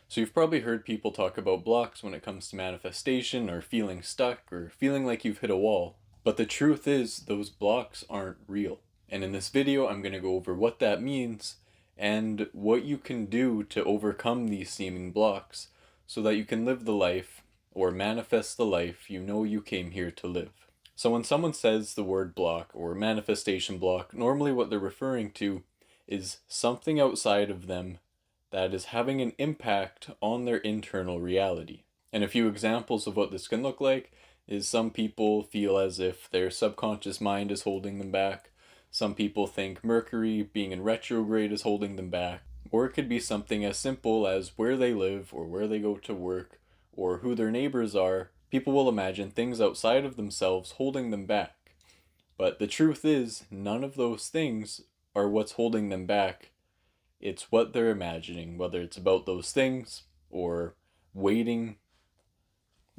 So you've probably heard people talk about blocks when it comes to manifestation or feeling stuck or feeling like you've hit a wall. But the truth is those blocks aren't real. And in this video, I'm going to go over what that means and what you can do to overcome these seeming blocks so that you can live the life or manifest the life you know you came here to live. So when someone says the word block or manifestation block, normally what they're referring to is something outside of them that is having an impact on their internal reality. And a few examples of what this can look like is some people feel as if their subconscious mind is holding them back. Some people think Mercury being in retrograde is holding them back. Or it could be something as simple as where they live or where they go to work or who their neighbors are. People will imagine things outside of themselves holding them back. But the truth is, none of those things are what's holding them back. It's what they're imagining, whether it's about those things or waiting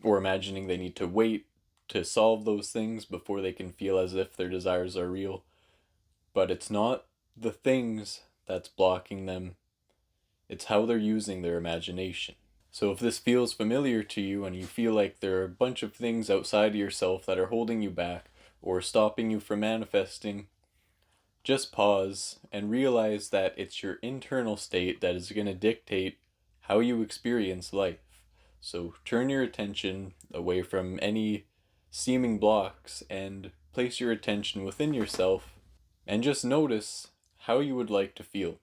or imagining they need to wait to solve those things before they can feel as if their desires are real. But it's not the things that's blocking them, it's how they're using their imagination. So if this feels familiar to you and you feel like there are a bunch of things outside of yourself that are holding you back or stopping you from manifesting, just pause and realize that it's your internal state that is going to dictate how you experience life. So turn your attention away from any seeming blocks and place your attention within yourself and just notice how you would like to feel.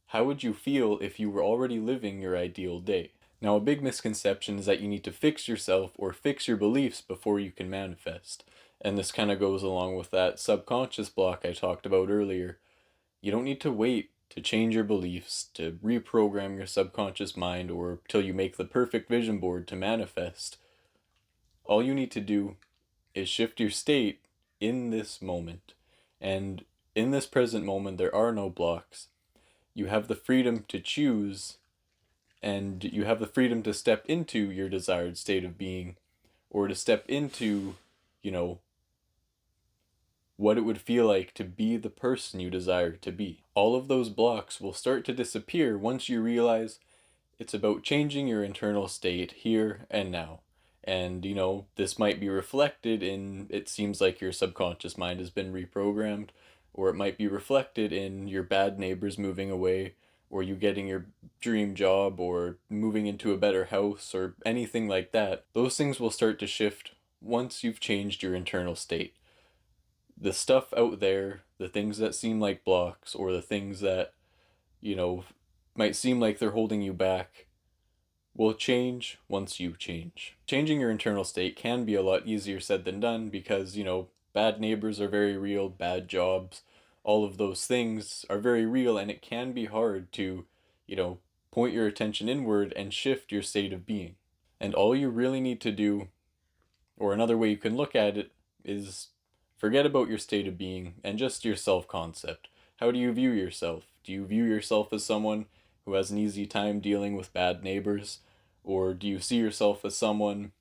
How would you feel if you were already living your ideal day? Now, a big misconception is that you need to fix yourself or fix your beliefs before you can manifest. And this kind of goes along with that subconscious block I talked about earlier. You don't need to wait to change your beliefs, to reprogram your subconscious mind, or till you make the perfect vision board to manifest. All you need to do is shift your state in this moment. And in this present moment, there are no blocks. You have the freedom to choose, and you have the freedom to step into your desired state of being, or to step into, what it would feel like to be the person you desire to be. All of those blocks will start to disappear once you realize it's about changing your internal state here and now. And, this might be reflected in it seems like your subconscious mind has been reprogrammed, or it might be reflected in your bad neighbors moving away, or you getting your dream job, or moving into a better house, or anything like that. Those things will start to shift once you've changed your internal state. The stuff out there, the things that seem like blocks, or the things that, might seem like they're holding you back, will change once you change. Changing your internal state can be a lot easier said than done because, bad neighbors are very real, bad jobs, all of those things are very real, and it can be hard to, point your attention inward and shift your state of being. And all you really need to do, or another way you can look at it, is forget about your state of being and just your self-concept. How do you view yourself? Do you view yourself as someone who has an easy time dealing with bad neighbors? Or do you see yourself as someone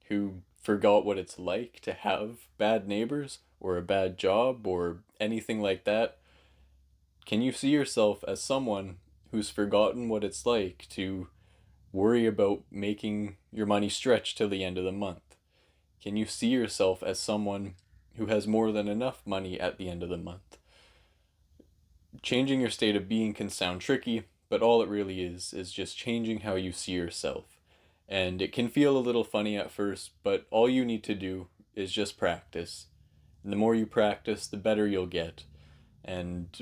who forgot what it's like to have bad neighbors or a bad job or anything like that? Can you see yourself as someone who's forgotten what it's like to worry about making your money stretch till the end of the month? Can you see yourself as someone who has more than enough money at the end of the month? Changing your state of being can sound tricky, but all it really is just changing how you see yourself. And it can feel a little funny at first, but all you need to do is just practice. And the more you practice, the better you'll get. And,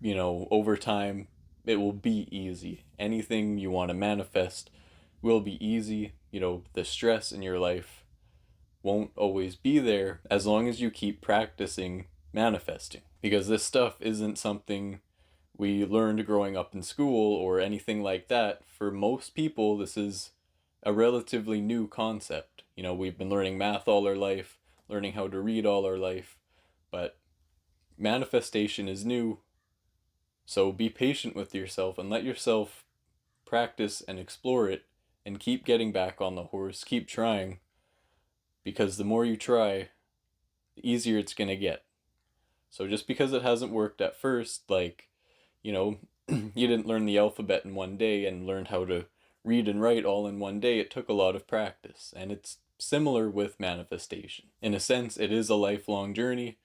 over time, it will be easy. Anything you want to manifest will be easy. The stress in your life won't always be there as long as you keep practicing manifesting. Because this stuff isn't something we learned growing up in school or anything like that. For most people, this is a relatively new concept. We've been learning math all our life, learning how to read all our life, but manifestation is new. So be patient with yourself and let yourself practice and explore it and keep getting back on the horse, keep trying, because the more you try, the easier it's going to get. So just because it hasn't worked at first, you didn't learn the alphabet in one day and learned how to read and write all in one day. It took a lot of practice, and it's similar with manifestation. In a sense, it is a lifelong journey,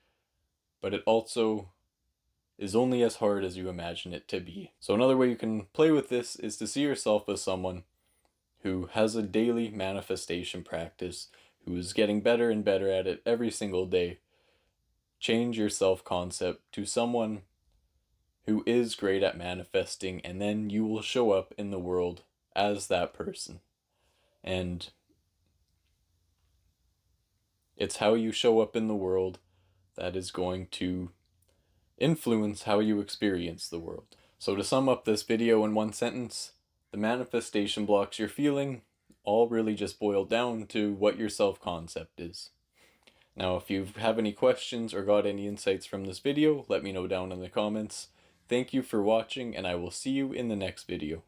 but it also is only as hard as you imagine it to be. So another way you can play with this is to see yourself as someone who has a daily manifestation practice, who is getting better and better at it every single day. Change your self-concept to someone who is great at manifesting, and then you will show up in the world as that person. And it's how you show up in the world that is going to influence how you experience the world. So to sum up this video in one sentence, the manifestation blocks you're feeling all really just boil down to what your self-concept is. Now, if you have any questions or got any insights from this video, let me know down in the comments. Thank you for watching, and I will see you in the next video.